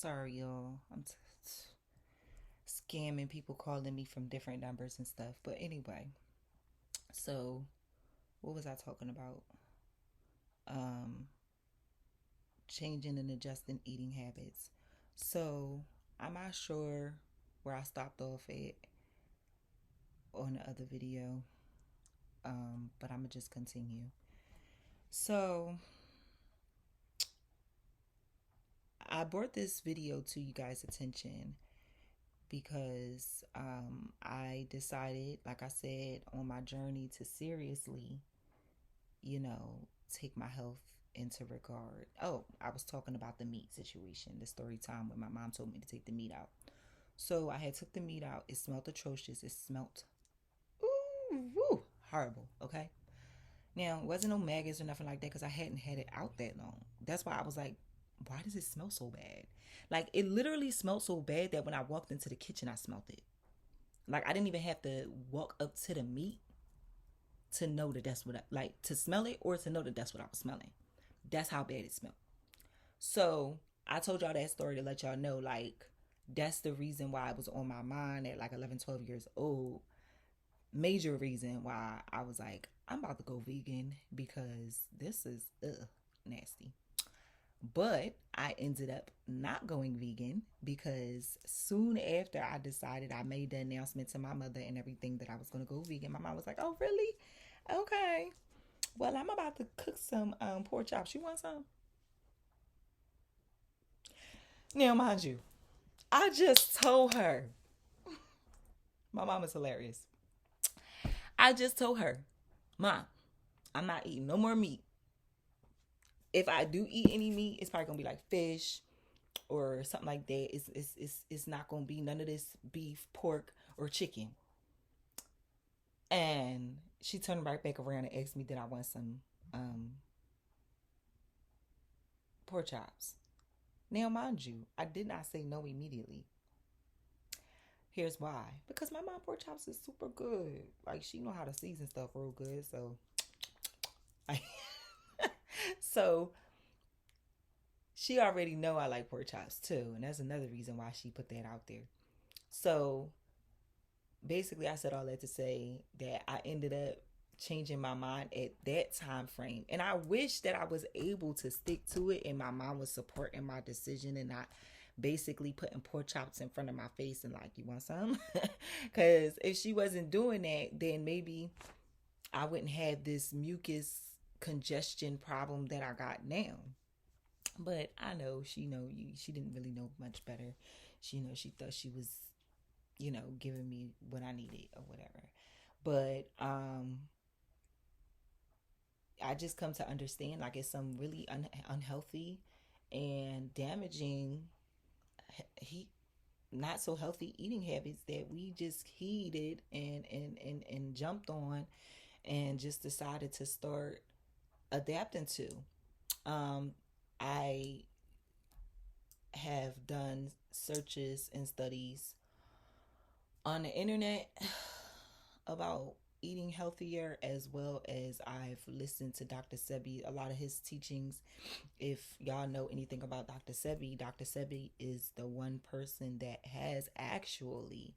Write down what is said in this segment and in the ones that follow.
Sorry, y'all. Scamming people calling me from different numbers and stuff. But anyway, so what was I talking about? Um, Changing and adjusting eating habits. So I'm not sure where I stopped off at on the other video, but I'm gonna just continue. So I brought this video to you guys' attention because I decided, like I said, on my journey to seriously, you know, take my health into regard. Oh, I was talking about the meat situation, the story time when my mom told me to take the meat out. So I had took the meat out. It smelled atrocious. It smelled woo, horrible. Okay. Now, it wasn't no maggots or nothing like that because I hadn't had it out that long. That's why I was like, why does it smell so bad? Like, it literally smelled so bad that when I walked into the kitchen, I smelled it. Like, I didn't even have to walk up to the meat to know that that's what I like, to smell it or to know that that's what I was smelling. That's how bad it smelled. So, I told y'all that story to let y'all know, like, that's the reason why it was on my mind at like 11, 12 years old. Major reason why I was like, I'm about to go vegan because this is nasty. But I ended up not going vegan because soon after I decided, I made the announcement to my mother and everything that I was going to go vegan. My mom was like, "Oh, really? Okay. Well, I'm about to cook some pork chops. You want some?" Now, mind you, I just told her. My mom is hilarious. I just told her, "Mom, I'm not eating no more meat. If I do eat any meat, it's probably gonna be like fish or something like that. It's not gonna be none of this beef, pork, or chicken." And she turned right back around and asked me, did I want some um, pork chops? Now, mind you, I did not say no immediately. Here's why. Because my mom pork chops is super good. Like, she know how to season stuff real good. So, I, so she already know I like pork chops too, and that's another reason why she put that out there. So basically, I said all that to say that I ended up changing my mind at that time frame, and I wish that I was able to stick to it and my mom was supporting my decision and not basically putting pork chops in front of my face and like, you want some? Because if she wasn't doing that, then maybe I wouldn't have this mucus congestion problem that I got now. But I know she didn't really know much better. She thought she was, giving me what I needed or whatever. But I just come to understand, like, it's some really unhealthy and damaging, he not so healthy eating habits that we just heeded and jumped on and just decided to start adapting to. Um, I have done searches and studies on the internet about eating healthier, as well as I've listened to Dr. Sebi, a lot of his teachings. If y'all know anything about Dr. Sebi is the one person that has actually,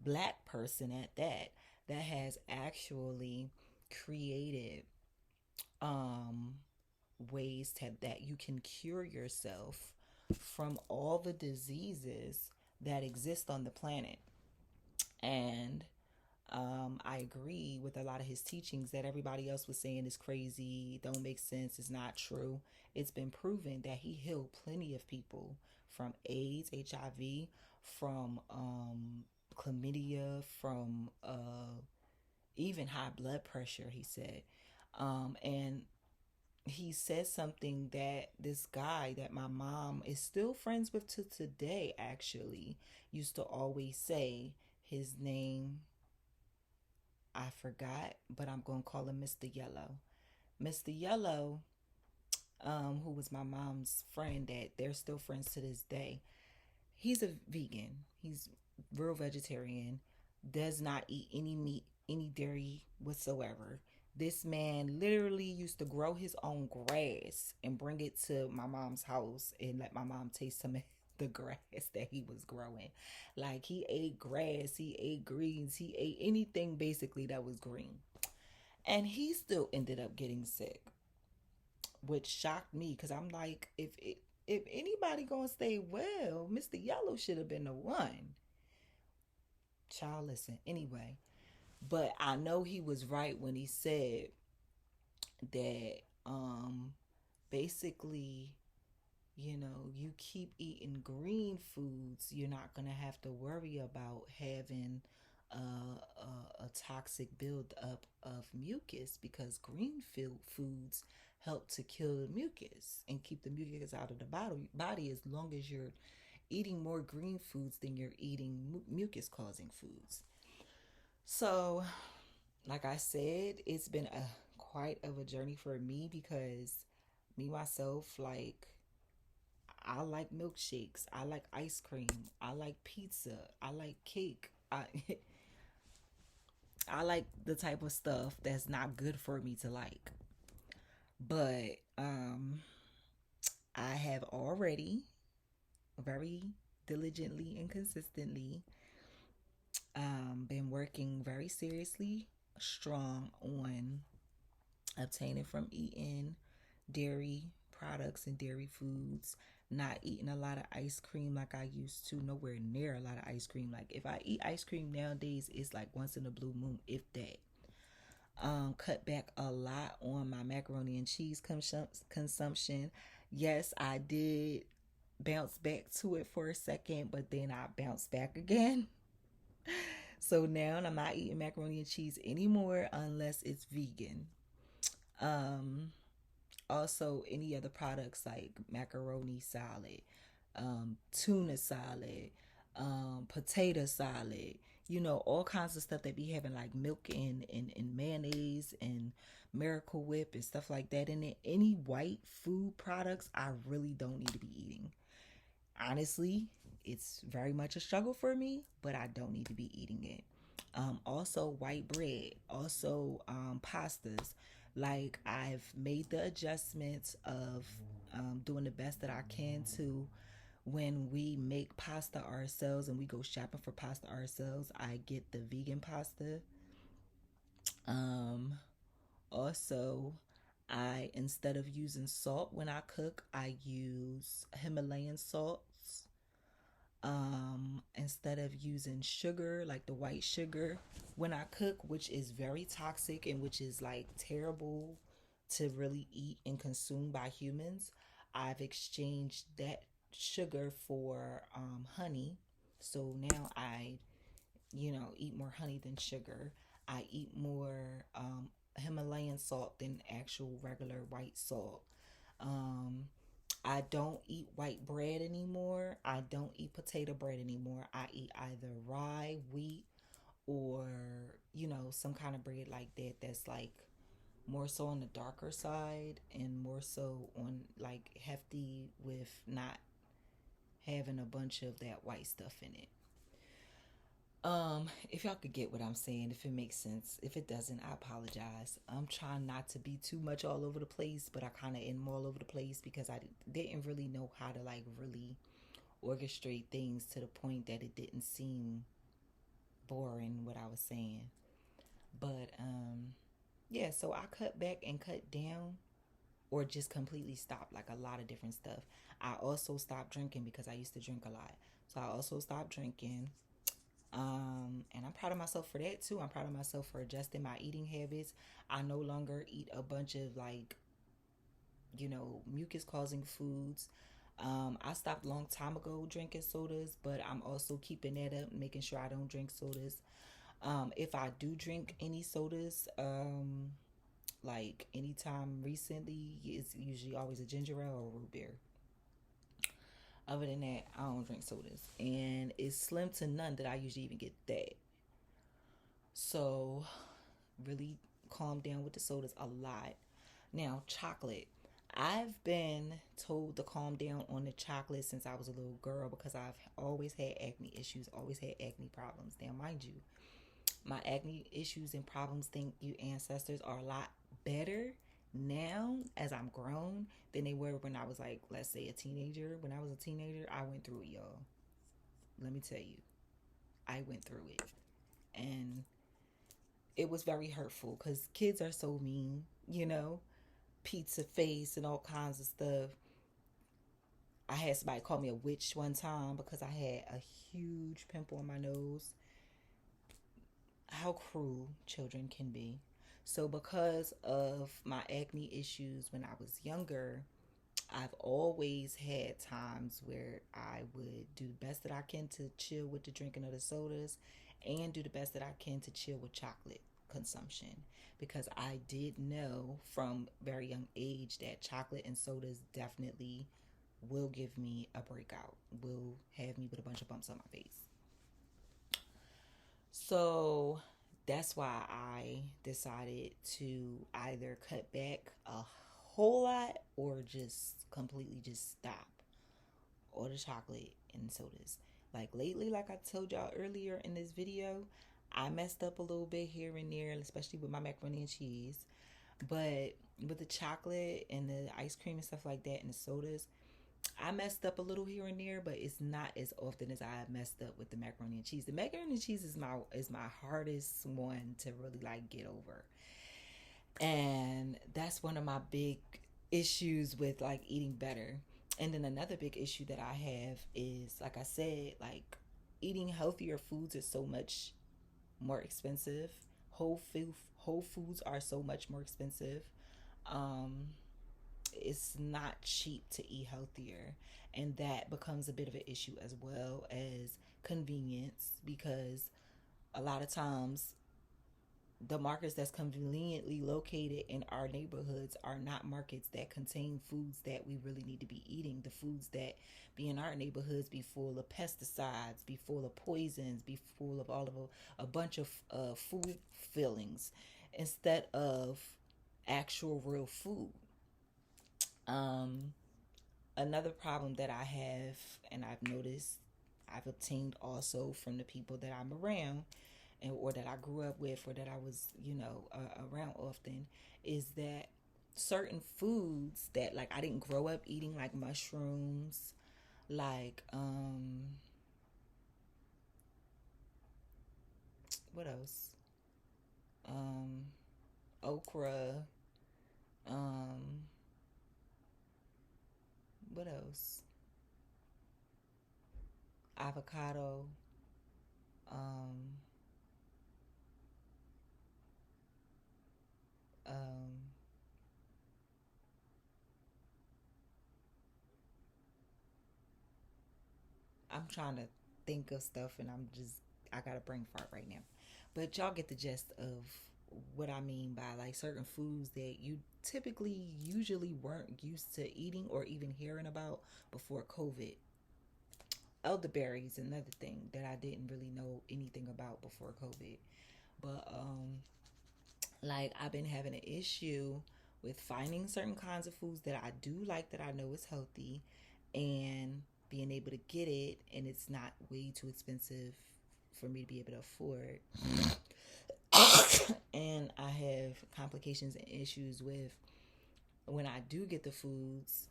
black person at that has actually created um ways that you can cure yourself from all the diseases that exist on the planet. And I agree with a lot of his teachings that everybody else was saying is crazy, don't make sense, is not true. It's been proven that he healed plenty of people from AIDS, HIV, from chlamydia, from even high blood pressure, he said. And he said something that this guy that my mom is still friends with to today actually used to always say. His name, I forgot, but I'm going to call him Mr. Yellow. Mr. Yellow, who was my mom's friend, that they're still friends to this day. He's a vegan. He's real vegetarian. Does not eat any meat, any dairy whatsoever. This man literally used to grow his own grass and bring it to my mom's house and let my mom taste some the grass that he was growing. Like he ate grass, he ate greens, he ate anything basically that was green. And he still ended up getting sick, which shocked me because I'm like, if anybody gonna stay well, Mr. Yellow should have been the one. Child, listen. Anyway, but I know he was right when he said that basically, you keep eating green foods, you're not going to have to worry about having a toxic buildup of mucus, because green foods help to kill the mucus and keep the mucus out of the body, as long as you're eating more green foods than you're eating mucus causing foods. So, like I said, it's been a quite of a journey for me, because me myself, like, I like milkshakes, I like ice cream, I like pizza, I like cake. I like the type of stuff that's not good for me to like. But I have already very diligently and consistently been working very seriously, strong on obtaining from eating dairy products and dairy foods, not eating a lot of ice cream like I used to, nowhere near a lot of ice cream. Like if I eat ice cream nowadays, it's like once in a blue moon, if that. Cut back a lot on my macaroni and cheese consumption. Yes, I did bounce back to it for a second, but then I bounced back again. So now I'm not eating macaroni and cheese anymore unless it's vegan. Um, Also, any other products like macaroni salad, tuna salad, potato salad, all kinds of stuff that be having like milk and mayonnaise and Miracle Whip and stuff like that in it. Any white food products, I really don't need to be eating. Honestly, it's very much a struggle for me, but I don't need to be eating it. Also, white bread, also pastas. Like, I've made the adjustments of doing the best that I can to, when we make pasta ourselves and we go shopping for pasta ourselves, I get the vegan pasta. Um, Also, instead of using salt when I cook, I use Himalayan salts. Instead of using sugar, like the white sugar, when I cook, which is very toxic and which is like terrible to really eat and consume by humans, I've exchanged that sugar for honey. So now I, eat more honey than sugar. I eat more Himalayan salt than actual regular white salt. Um, I don't eat white bread anymore. I don't eat potato bread anymore. I eat either rye, wheat, or, some kind of bread like that that's like more so on the darker side and more so on like hefty with not having a bunch of that white stuff in it. If y'all could get what I'm saying, if it makes sense. If it doesn't, I apologize. I'm trying not to be too much all over the place, but I kind of am all over the place because I didn't really know how to like really orchestrate things to the point that it didn't seem boring what I was saying. But yeah, so I cut back and cut down or just completely stopped like a lot of different stuff. I also stopped drinking because I used to drink a lot. So I also stopped drinking. And I'm proud of myself for that too. I'm proud of myself for adjusting my eating habits. I no longer eat a bunch of like, mucus causing foods. I stopped a long time ago drinking sodas, but I'm also keeping that up, making sure I don't drink sodas. If I do drink any sodas, like anytime recently, it's usually always a ginger ale or a root beer. Other than that, I don't drink sodas, and it's slim to none that I usually even get that. So, really calm down with the sodas a lot. Now, chocolate. I've been told to calm down on the chocolate since I was a little girl because I've always had acne issues, always had acne problems. Now, mind you, my acne issues and problems, thank you ancestors, are a lot better now as I'm grown than they were when I was like, let's say a teenager. When I was a teenager, I went through it, y'all. Let me tell you, I went through it. And it was very hurtful because kids are so mean, pizza face and all kinds of stuff. I had somebody call me a witch one time because I had a huge pimple on my nose. How cruel children can be. So, because of my acne issues when I was younger, I've always had times where I would do the best that I can to chill with the drinking of the sodas and do the best that I can to chill with chocolate consumption because I did know from very young age that chocolate and sodas definitely will give me a breakout, will have me with a bunch of bumps on my face. So that's why I decided to either cut back a whole lot or just completely just stop all the chocolate and sodas. Like lately, like I told y'all earlier in this video, I messed up a little bit here and there, especially with my macaroni and cheese. But with the chocolate and the ice cream and stuff like that and the sodas, I messed up a little here and there, but it's not as often as I messed up with the macaroni and cheese. The macaroni and cheese is my hardest one to really like get over. And that's one of my big issues with like eating better. And then another big issue that I have is like I said, like eating healthier foods is so much more expensive. Whole foods are so much more expensive. Um it's not cheap to eat healthier, and that becomes a bit of an issue as well as convenience because a lot of times the markets that's conveniently located in our neighborhoods are not markets that contain foods that we really need to be eating. The foods that be in our neighborhoods be full of pesticides, be full of poisons, be full of all of a bunch of food fillings instead of actual real food. Um, Another problem that I have, and I've noticed, I've obtained also from the people that I'm around, and or that I grew up with, or that I was, around often, is that certain foods that like I didn't grow up eating, like mushrooms, like what else? Um, Okra. Um, what else? Avocado. Um, um, I'm trying to think of stuff and I got a brain fart right now. But y'all get the gist of what I mean by like certain foods that you typically usually weren't used to eating or even hearing about before COVID. Elderberry is another thing that I didn't really know anything about before COVID. But like I've been having an issue with finding certain kinds of foods that I do like that I know is healthy and being able to get it and it's not way too expensive for me to be able to afford. And I have complications and issues with when I do get the foods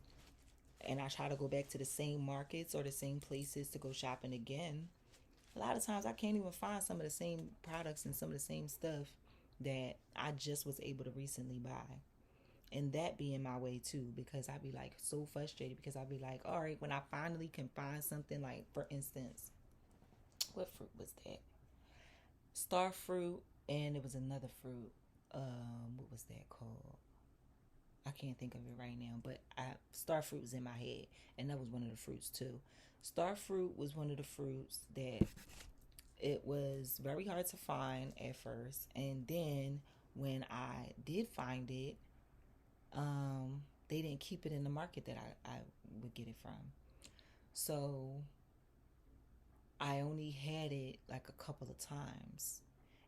and I try to go back to the same markets or the same places to go shopping again. A lot of times I can't even find some of the same products and some of the same stuff that I just was able to recently buy. And that being my way too, because I'd be like so frustrated because I'd be like, all right, when I finally can find something, like for instance, what fruit was that? Star fruit, and it was another fruit. What was that called? I can't think of it right now, but star fruit was in my head, and that was one of the fruits too. Star fruit was one of the fruits that it was very hard to find at first, and then when I did find it, they didn't keep it in the market that I would get it from. So I only had it like a couple of times.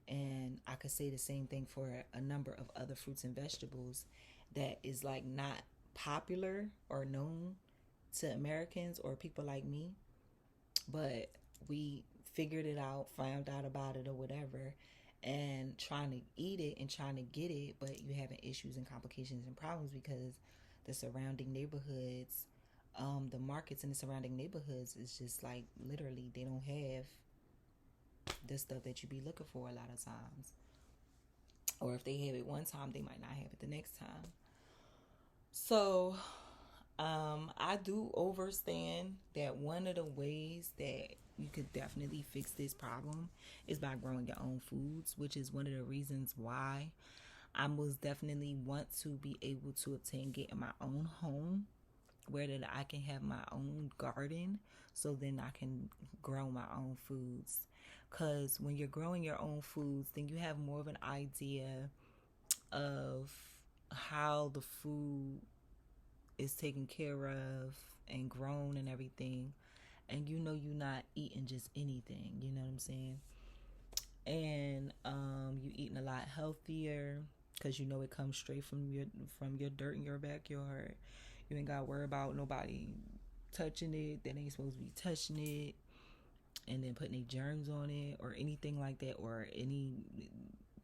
And I could say the same thing for a number of other fruits and vegetables that is like not popular or known to Americans or people like me, but we figured it out, found out about it or whatever, and trying to eat it and trying to get it, but you having issues and complications and problems because the surrounding neighborhoods, the markets in the surrounding neighborhoods is just like literally they don't have the stuff that you be looking for a lot of times. Or if they have it one time, they might not have it the next time. So I do understand that one of the ways that you could definitely fix this problem is by growing your own foods, which is one of the reasons why I most definitely want to be able to obtain getting my own home where that I can have my own garden so then I can grow my own foods. Because when you're growing your own foods, then you have more of an idea of how the food is taken care of and grown and everything. And you know you're not eating just anything, you know what I'm saying? And you eating a lot healthier because you know it comes straight from your dirt in your backyard. You ain't gotta worry about nobody touching it that ain't supposed to be touching it and then putting any germs on it or anything like that, or any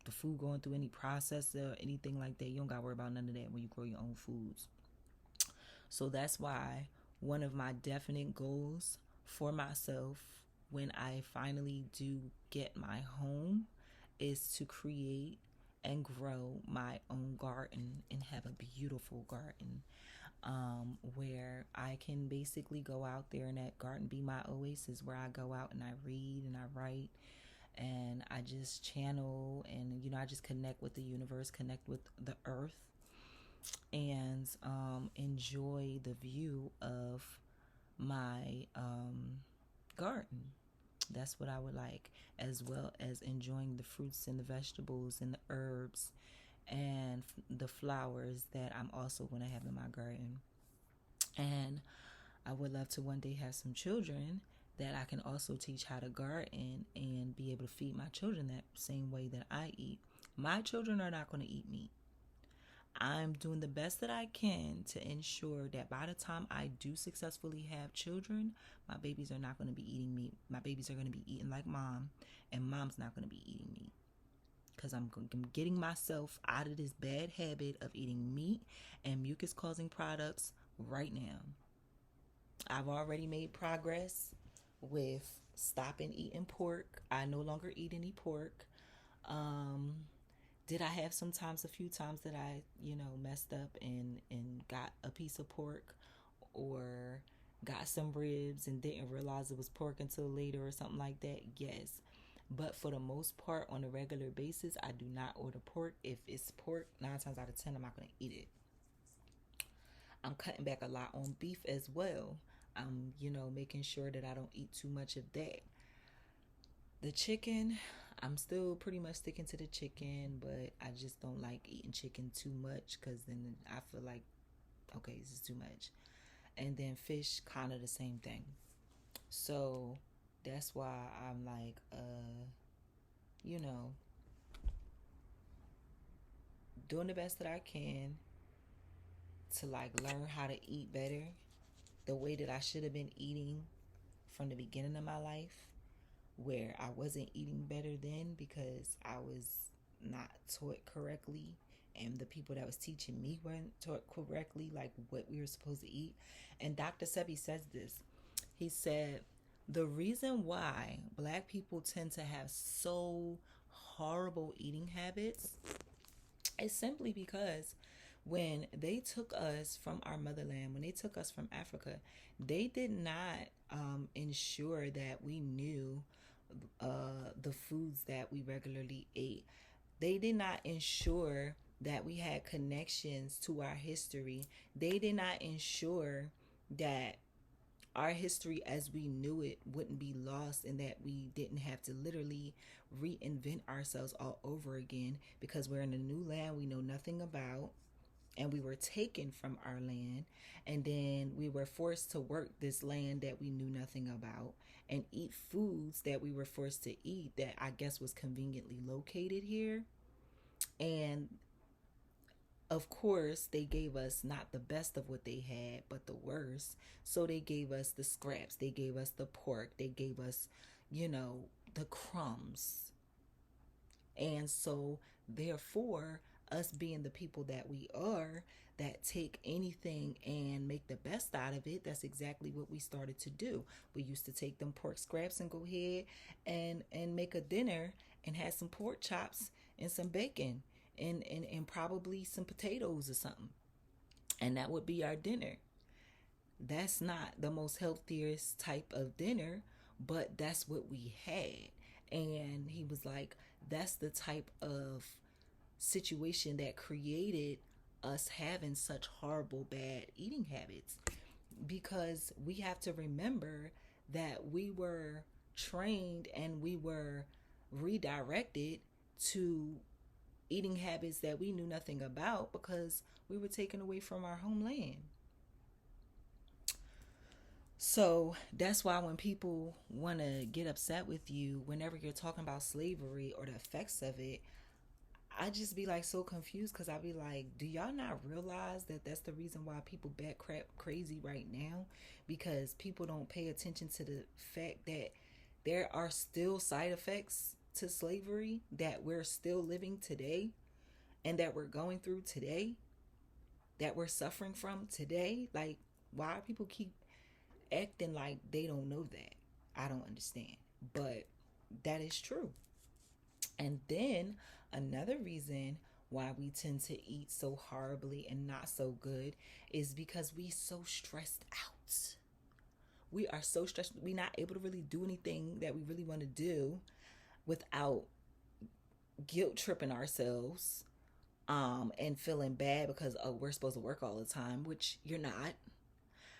the food going through any processor or anything like that. You don't gotta worry about none of that when you grow your own foods. So that's why one of my definite goals for myself when I finally do get my home is to create and grow my own garden and have a beautiful garden, where I can basically go out there and that garden be my oasis where I go out and I read and I write and I just channel and I just connect with the universe, connect with the earth, and enjoy the view of my garden. That's what I would like, as well as enjoying the fruits and the vegetables and the herbs and the flowers that I'm also going to have in my garden. And I would love to one day have some children that I can also teach how to garden and be able to feed my children that same way that I eat. My children are not going to eat meat. I'm doing the best that I can to ensure that by the time I do successfully have children, my babies are not going to be eating meat. My babies are going to be eating like mom, and mom's not going to be eating meat. Because I'm getting myself out of this bad habit of eating meat and mucus causing products right now. I've already made progress with stopping eating pork. I no longer eat any pork. Um, did I have sometimes a few times that I, messed up and got a piece of pork or got some ribs and didn't realize it was pork until later or something like that? Yes. But for the most part, on a regular basis, I do not order pork. If it's pork, 9 times out of 10, I'm not going to eat it. I'm cutting back a lot on beef as well. I'm, making sure that I don't eat too much of that. The chicken, I'm still pretty much sticking to the chicken, but I just don't like eating chicken too much because then I feel like, okay, this is too much. And then fish, kind of the same thing. So that's why I'm like, doing the best that I can to like learn how to eat better the way that I should have been eating from the beginning of my life, where I wasn't eating better then because I was not taught correctly and the people that was teaching me weren't taught correctly like what we were supposed to eat. And Dr. Sebi says this. He said the reason why black people tend to have so horrible eating habits is simply because when they took us from our motherland, when they took us from Africa, they did not ensure that we knew the foods that we regularly ate. They did not ensure that we had connections to our history. They did not ensure that our history as we knew it wouldn't be lost and that we didn't have to literally reinvent ourselves all over again because we're in a new land we know nothing about and we were taken from our land, and then we were forced to work this land that we knew nothing about and eat foods that we were forced to eat that I guess was conveniently located here. And of course, they gave us not the best of what they had, but the worst. So they gave us the scraps, they gave us the pork, they gave us, the crumbs. And so, therefore, us being the people that we are, that take anything and make the best out of it, that's exactly what we started to do. We used to take them pork scraps and go ahead and make a dinner and have some pork chops and some bacon and probably some potatoes or something. And that would be our dinner. That's not the most healthiest type of dinner, but that's what we had. And he was like, that's the type of situation that created us having such horrible, bad eating habits. Because we have to remember that we were trained and we were redirected to eating habits that we knew nothing about because we were taken away from our homeland. So that's why when people want to get upset with you whenever you're talking about slavery or the effects of it, I just be like so confused because I be like, do y'all not realize that that's the reason why people bat crap crazy right now? Because people don't pay attention to the fact that there are still side effects to slavery that we're still living today and that we're going through today, that we're suffering from today. Like, why people keep acting like they don't know that? I don't understand. But that is true. And then another reason why we tend to eat so horribly and not so good is because we so stressed out. We are so stressed. We're not able to really do anything that we really want to do without guilt tripping ourselves and feeling bad because, oh, we're supposed to work all the time, which you're not.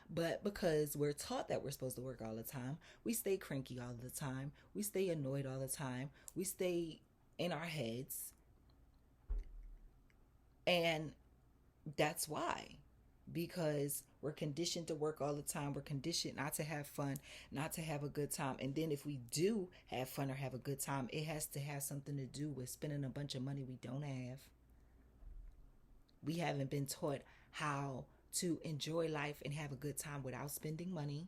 But because we're taught that we're supposed to work all the time, we stay cranky all the time. We stay annoyed all the time. We stay in our heads. And that's why. Because we're conditioned to work all the time. We're conditioned not to have fun, not to have a good time. And then if we do have fun or have a good time, it has to have something to do with spending a bunch of money we don't have. We haven't been taught how to enjoy life and have a good time without spending money.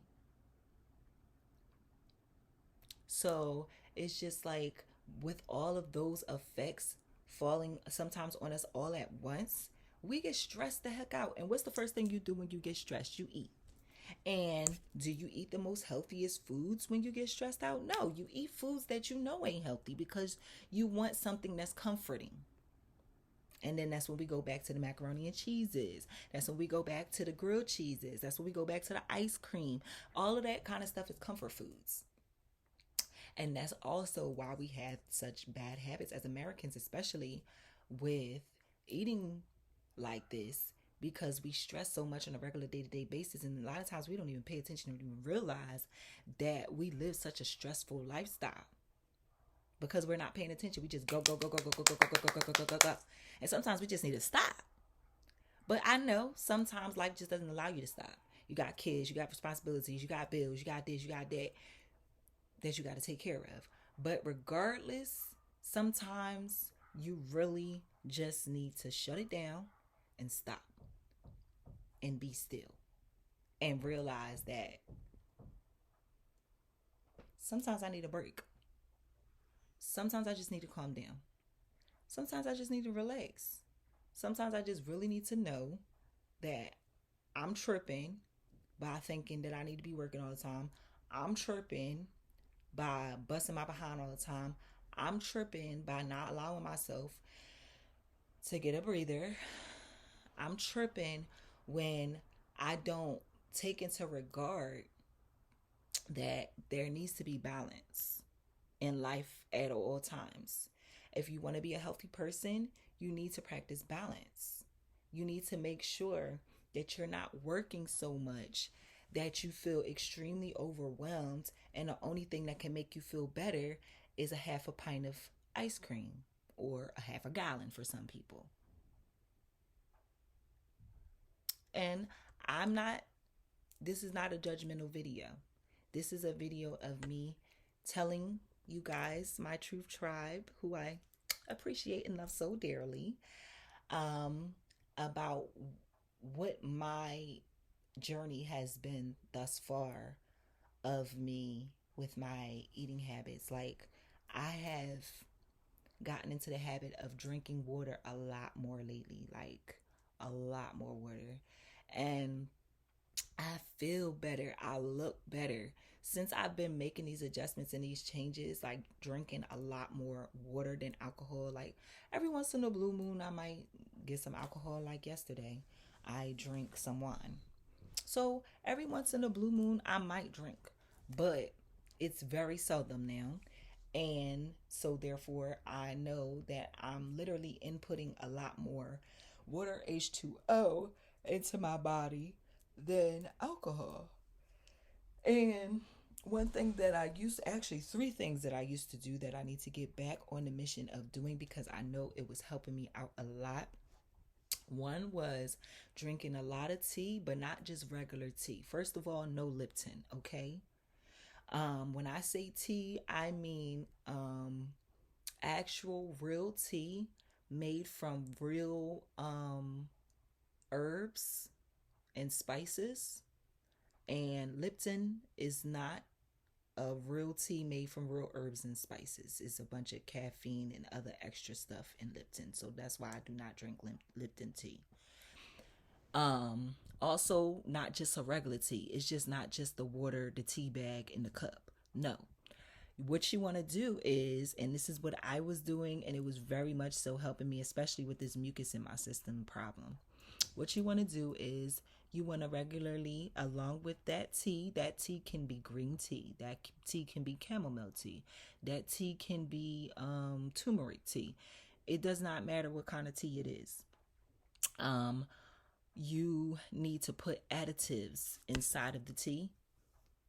So it's just like with all of those effects falling sometimes on us all at once, we get stressed the heck out. And what's the first thing you do when you get stressed? You eat. And do you eat the most healthiest foods when you get stressed out? No, you eat foods that you know ain't healthy because you want something that's comforting. And then that's when we go back to the macaroni and cheeses. That's when we go back to the grilled cheeses. That's when we go back to the ice cream. All of that kind of stuff is comfort foods. And that's also why we have such bad habits as Americans, especially with eating like this, because we stress so much on a regular day-to-day basis. And a lot of times we don't even pay attention or even realize that we live such a stressful lifestyle because we're not paying attention. We just go, go, go, go, go, go, go, go, go, go, go, go, go, go. And sometimes we just need to stop. But I know sometimes life just doesn't allow you to stop. You got kids, you got responsibilities, you got bills, you got this, you got that you got to take care of. But regardless, sometimes you really just need to shut it down and stop and be still and realize that sometimes I need a break. Sometimes I just need to calm down. Sometimes I just need to relax. Sometimes I just really need to know that I'm tripping by thinking that I need to be working all the time. I'm tripping by busting my behind all the time. I'm tripping by not allowing myself to get a breather. I'm tripping when I don't take into regard that there needs to be balance in life at all times. If you want to be a healthy person, you need to practice balance. You need to make sure that you're not working so much that you feel extremely overwhelmed, and the only thing that can make you feel better is a half a pint of ice cream or a half a gallon for some people. And I'm not, this is not a judgmental video. This is a video of me telling you guys, my truth tribe, who I appreciate and love so dearly, about what my journey has been thus far of me with my eating habits. Like, I have gotten into the habit of drinking water a lot more lately, like a lot more water. And I feel better. I look better. Since I've been making these adjustments and these changes, like drinking a lot more water than alcohol. Like every once in a blue moon, I might get some alcohol. Like yesterday, I drink some wine. So every once in a blue moon, I might drink, but it's very seldom now. And so, therefore, I know that I'm literally inputting a lot more water, H2O, into my body than alcohol. And one thing that I used, actually, three things that I used to do that I need to get back on the mission of doing because I know it was helping me out a lot. One was drinking a lot of tea, but not just regular tea. First of all, no Lipton, okay? When I say tea, I mean actual real tea made from real herbs and spices. And Lipton is not a real tea made from real herbs and spices. It's a bunch of caffeine and other extra stuff in Lipton. So that's why I do not drink Lipton tea. Also, not just a regular tea. It's just not just the water, the tea bag, and the cup. No. What you want to do is, and this is what I was doing, and it was very much so helping me, especially with this mucus in my system problem. What you want to do is you want to regularly, along with that tea can be green tea, that tea can be chamomile tea, that tea can be turmeric tea. It does not matter what kind of tea it is. Um, you need to put additives inside of the tea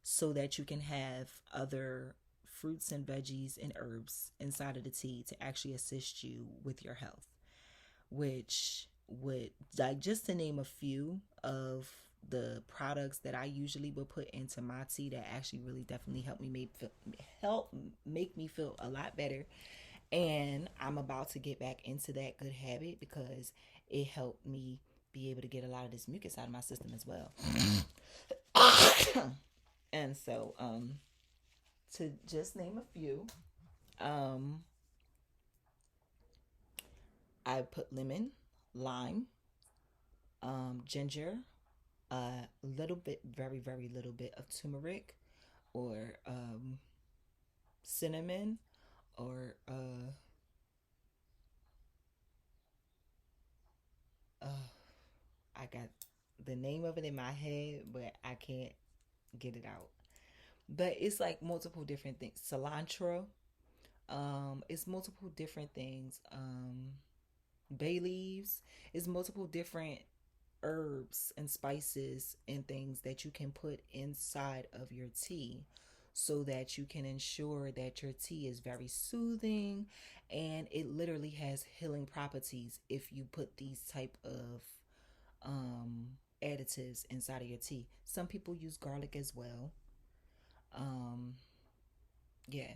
so that you can have other fruits and veggies and herbs inside of the tea to actually assist you with your health, which would, like, just to name a few of the products that I usually would put into my tea that actually really definitely help make me feel a lot better. And I'm about to get back into that good habit because it helped me be able to get a lot of this mucus out of my system as well. And so, to just name a few, um, I put lemon, lime, ginger, a little bit, very, very little bit of turmeric, or cinnamon, or I got the name of it in my head, but I can't get it out. But it's like multiple different things. Cilantro, it's multiple different things. Bay leaves, it's multiple different herbs and spices and things that you can put inside of your tea so that you can ensure that your tea is very soothing and it literally has healing properties if you put these type of um, additives inside of your tea. Some people use garlic as well. um, yeah,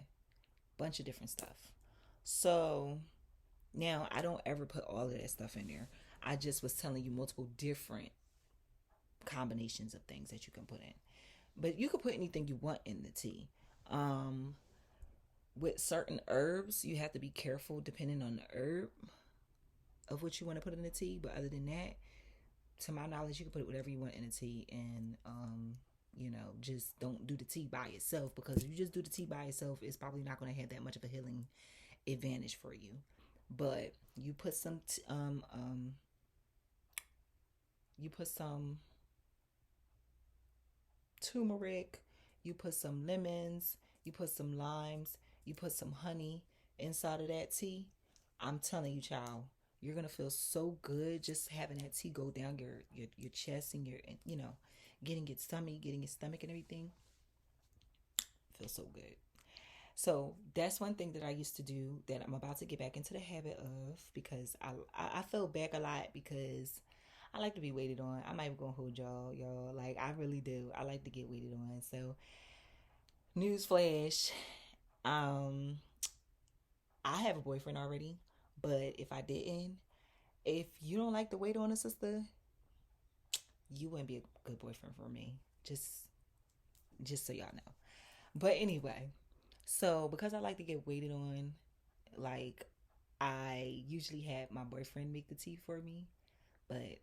bunch of different stuff. So now I don't ever put all of that stuff in there. I just was telling you multiple different combinations of things that you can put in. But you can put anything you want in the tea. Um, with certain herbs, you have to be careful depending on the herb of what you want to put in the tea. But other than that, to my knowledge, you can put whatever you want in the tea, and just don't do the tea by itself because if you just do the tea by itself, it's probably not going to have that much of a healing advantage for you. But you put some turmeric, you put some lemons, you put some limes, you put some honey inside of that tea. I'm telling you, child, you're gonna feel so good just having that tea go down your chest and your getting your stomach and everything. Feels so good. So that's one thing that I used to do that I'm about to get back into the habit of because I fell back a lot because I like to be waited on. I'm not even gonna hold y'all. Like I really do. I like to get waited on. So newsflash, um, I have a boyfriend already, but if I didn't, if you don't like to wait on a sister, you wouldn't be a good boyfriend for me. Just so y'all know. But anyway, so because I like to get waited on, like I usually have my boyfriend make the tea for me, but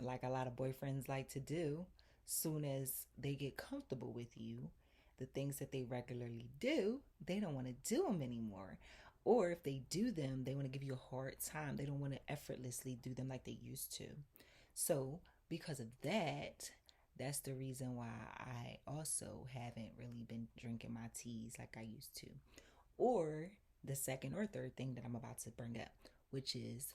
like a lot of boyfriends like to do, soon as they get comfortable with you, the things that they regularly do, they don't want to do them anymore. Or if they do them, they want to give you a hard time. They don't want to effortlessly do them like they used to. So, because of that, that's the reason why I also haven't really been drinking my teas like I used to. Or the second or third thing that I'm about to bring up, which is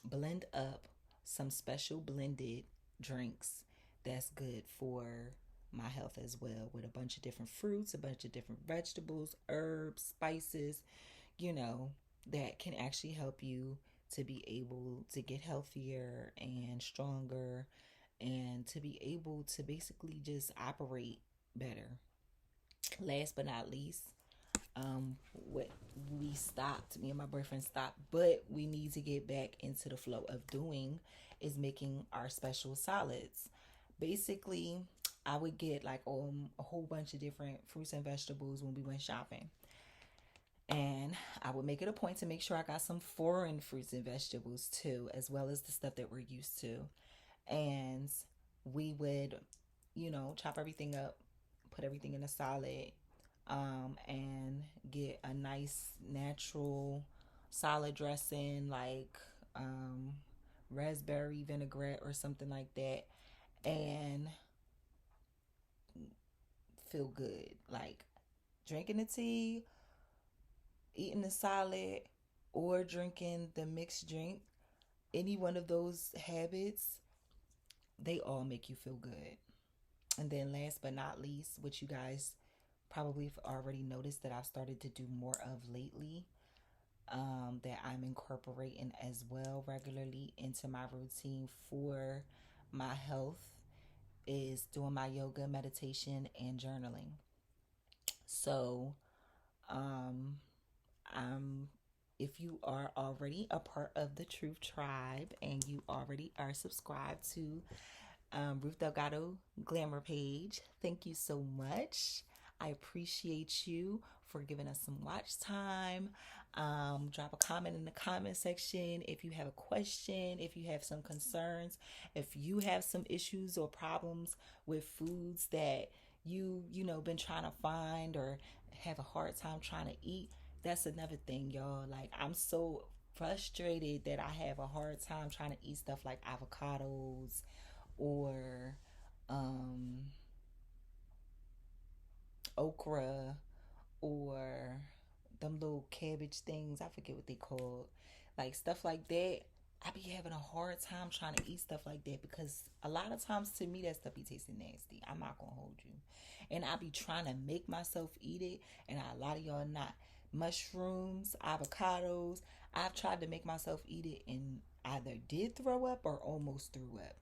blend up some special blended drinks that's good for my health as well, with a bunch of different fruits, a bunch of different vegetables, herbs, spices, you know, that can actually help you to be able to get healthier and stronger and to be able to basically just operate better. Last but not least, what we stopped, me and my boyfriend stopped, but we need to get back into the flow of doing is making our special salads. Basically, I would get like a whole bunch of different fruits and vegetables when we went shopping. And I would make it a point to make sure I got some foreign fruits and vegetables too, as well as the stuff that we're used to. And we would, chop everything up, put everything in a salad, and get a nice natural salad dressing like raspberry vinaigrette or something like that, and feel good. Like drinking the tea, eating the salad, or drinking the mixed drink, any one of those habits, they all make you feel good. And then last but not least, which you guys probably have already noticed that I've started to do more of lately, that I'm incorporating as well regularly into my routine for my health, is doing my yoga, meditation, and journaling. So, um, I'm if you are already a part of the Truth Tribe and you already are subscribed to Ruth Delgado Glamour page, thank you so much. I appreciate you for giving us some watch time. Drop a comment in the comment section if you have a question, if you have some concerns, if you have some issues or problems with foods that been trying to find or have a hard time trying to eat. That's another thing, y'all. Like, I'm so frustrated that I have a hard time trying to eat stuff like avocados or um, okra or them little cabbage things. I forget what they called. Like stuff like that. I be having a hard time trying to eat stuff like that because a lot of times to me that stuff be tasting nasty. I'm not gonna hold you. And I be trying to make myself eat it, and a lot of y'all not. Mushrooms, avocados. I've tried to make myself eat it and either did throw up or almost threw up.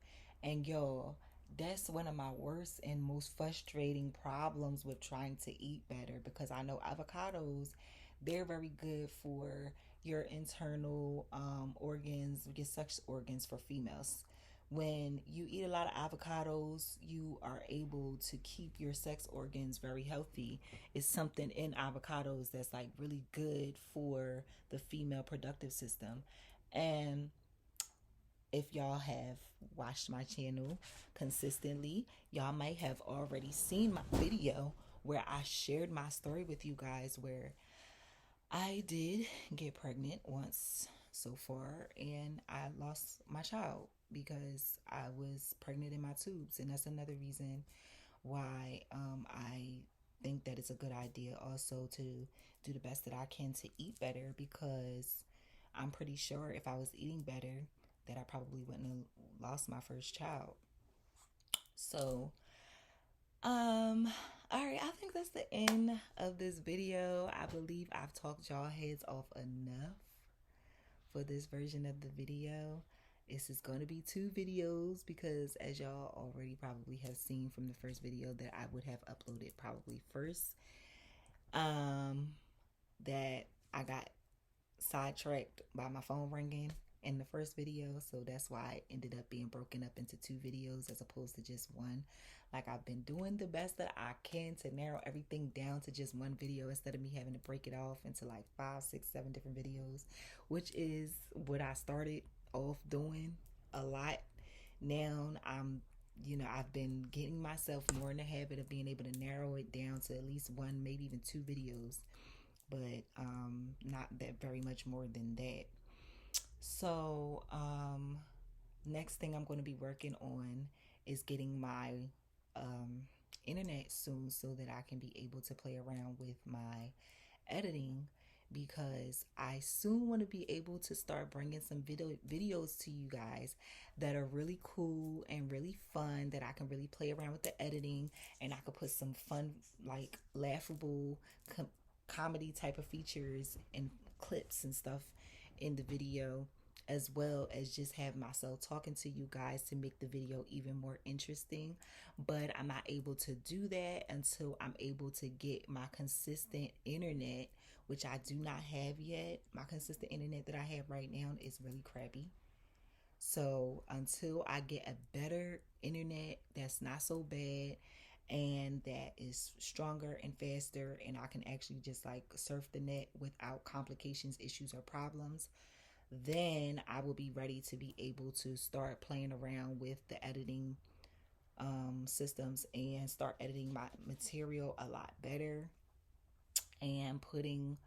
And y'all, that's one of my worst and most frustrating problems with trying to eat better, because I know avocados, they're very good for your internal organs, your sex organs for females. When you eat a lot of avocados, you are able to keep your sex organs very healthy. It's something in avocados that's like really good for the female productive system. And if y'all have watched my channel consistently, y'all might have already seen my video where I shared my story with you guys, where I did get pregnant once so far and I lost my child because I was pregnant in my tubes. And that's another reason why I think that it's a good idea also to do the best that I can to eat better, because I'm pretty sure if I was eating better, that I probably wouldn't have lost my first child. So, all right, I think that's the end of this video. I believe I've talked y'all heads off enough for this version of the video. This is going to be two videos because, as y'all already probably have seen from the first video that I would have uploaded probably first, that I got sidetracked by my phone ringing in the first video, so that's why it ended up being broken up into 2 videos as opposed to just one. Like, I've been doing the best that I can to narrow everything down to just one video instead of me having to break it off into like 5, 6, 7 different videos, which is what I started off doing a lot. Now I've been getting myself more in the habit of being able to narrow it down to at least one, maybe even 2 videos, but not that very much more than that. So next thing I'm going to be working on is getting my um, internet soon so that I can be able to play around with my editing, because I soon want to be able to start bringing some videos to you guys that are really cool and really fun, that I can really play around with the editing, and I could put some fun, like laughable comedy type of features and clips and stuff in the video, as well as just have myself talking to you guys to make the video even more interesting. But I'm not able to do that until I'm able to get my consistent internet, which I do not have yet. My consistent internet that I have right now is really crappy. So until I get a better internet that's not so bad and that is stronger and faster, and I can actually just like surf the net without complications, issues, or problems, then I will be ready to be able to start playing around with the editing systems and start editing my material a lot better and putting,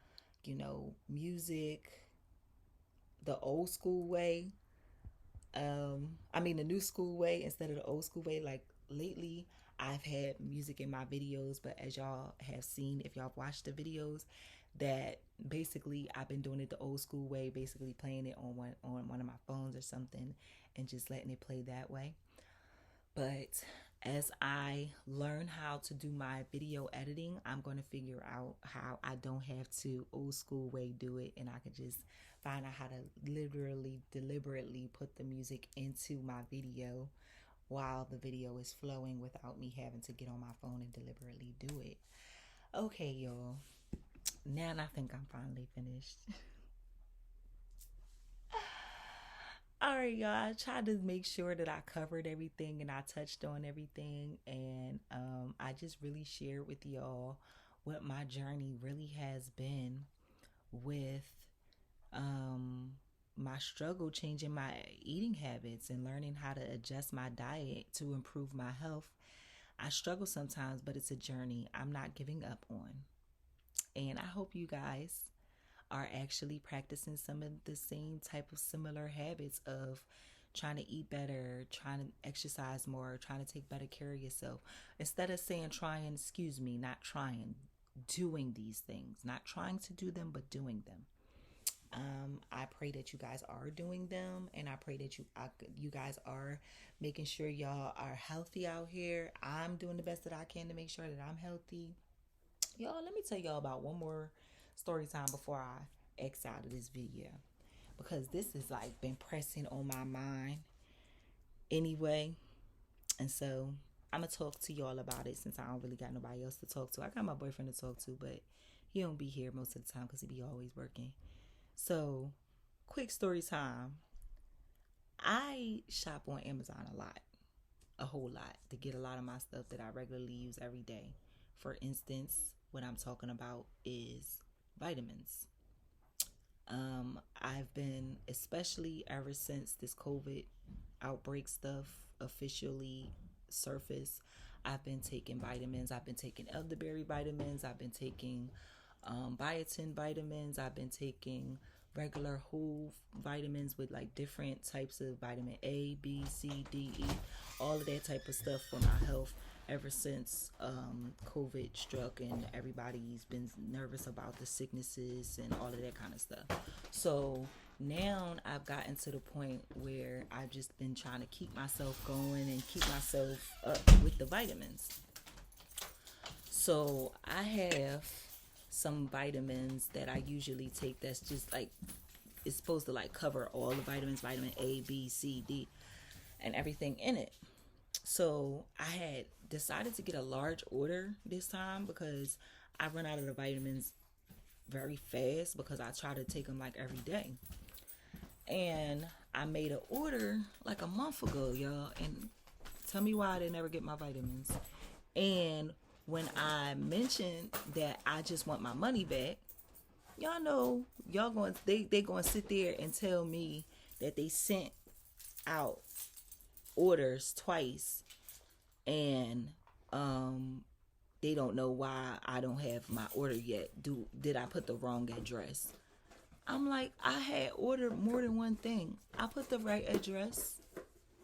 music the old school way. The new school way instead of the old school way. Like, lately, I've had music in my videos, but as y'all have seen, if y'all watched the videos, that basically I've been doing it the old school way, basically playing it on one of my phones or something and just letting it play that way. But as I learn how to do my video editing, I'm going to figure out how I don't have to old school way do it, and I could just find out how to literally, deliberately put the music into my video while the video is flowing without me having to get on my phone and deliberately do it. Okay, y'all. Now I think I'm finally finished. All right, y'all. I tried to make sure that I covered everything and I touched on everything. And I just really shared with y'all what my journey really has been with my struggle changing my eating habits and learning how to adjust my diet to improve my health. I struggle sometimes, but it's a journey I'm not giving up on. And I hope you guys are actually practicing some of the same type of similar habits of trying to eat better, trying to exercise more, trying to take better care of yourself. Instead of saying not trying, doing these things, not trying to do them, but doing them. I pray that you guys are doing them, and I pray that you guys are making sure y'all are healthy out here. I'm doing the best that I can to make sure that I'm healthy. Y'all, let me tell y'all about one more story time before I X out of this video, because this has like been pressing on my mind anyway. And so I'm gonna talk to y'all about it since I don't really got nobody else to talk to. I got my boyfriend to talk to, but he don't be here most of the time because he be always working. So, quick story time. I shop on Amazon a whole lot, to get a lot of my stuff that I regularly use every day. For instance, what I'm talking about is vitamins. I've been, especially ever since this COVID outbreak stuff officially surfaced, I've been taking vitamins. I've been taking elderberry vitamins. I've been taking biotin vitamins. I've been taking regular whole vitamins with like different types of vitamin A, B, C, D, E, all of that type of stuff for my health ever since COVID struck and everybody's been nervous about the sicknesses and all of that kind of stuff. So now I've gotten to the point where I've just been trying to keep myself going and keep myself up with the vitamins. So I have some vitamins that I usually take that's just like, it's supposed to like cover all the vitamins, vitamin A, B, C, D, and everything in it. So I had decided to get a large order this time because I run out of the vitamins very fast because I try to take them like every day. And I made an order like a month ago, y'all. And tell me why I didn't ever get my vitamins. And when I mentioned that I just want my money back, y'all know y'all going they going to sit there and tell me that they sent out orders twice, and they don't know why I don't have my order yet. Did I put the wrong address? I'm like, I had ordered more than one thing. I put the right address.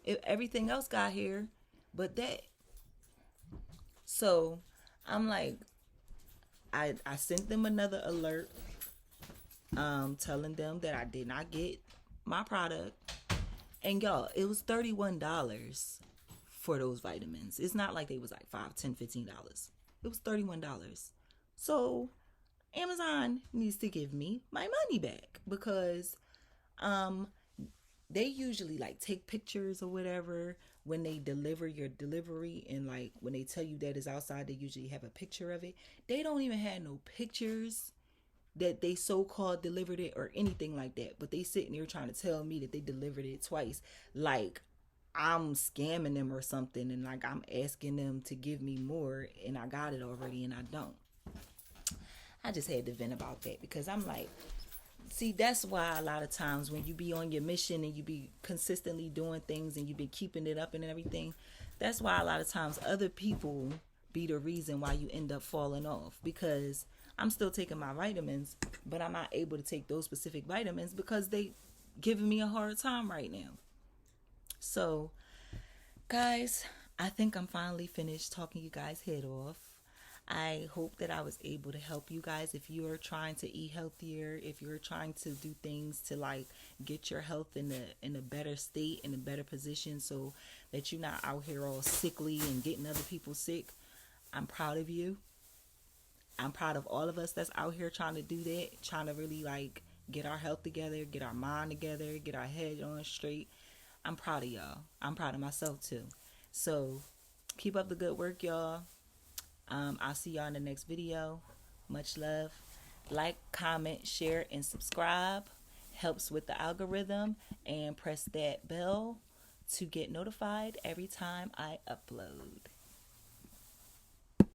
If everything else got here, but that. So I'm like, I sent them another alert, telling them that I did not get my product. And y'all, it was $31 for those vitamins. It's not like they was like $5, $10, $15. It was $31. So Amazon needs to give me my money back, because they usually like take pictures or whatever when they deliver your delivery, and like when they tell you that it's outside, they usually have a picture of it. They don't even have no pictures that they so-called delivered it or anything like that, but they sitting there trying to tell me that they delivered it twice, like I'm scamming them or something, and like I'm asking them to give me more and I got it already and I don't. I just had to vent about that, because I'm like, see, that's why a lot of times when you be on your mission and you be consistently doing things and you be keeping it up and everything, that's why a lot of times other people be the reason why you end up falling off, because I'm still taking my vitamins, but I'm not able to take those specific vitamins because they giving me a hard time right now. So, guys, I think I'm finally finished talking you guys' head off. I hope that I was able to help you guys if you're trying to eat healthier, if you're trying to do things to like get your health in a better state, in a better position, so that you're not out here all sickly and getting other people sick. I'm proud of you. I'm proud of all of us that's out here trying to do that, trying to really like get our health together, get our mind together, get our head on straight. I'm proud of y'all. I'm proud of myself too. So keep up the good work, y'all. I'll see y'all in the next video. Much love. Like, comment, share, and subscribe. Helps with the algorithm. And press that bell to get notified every time I upload.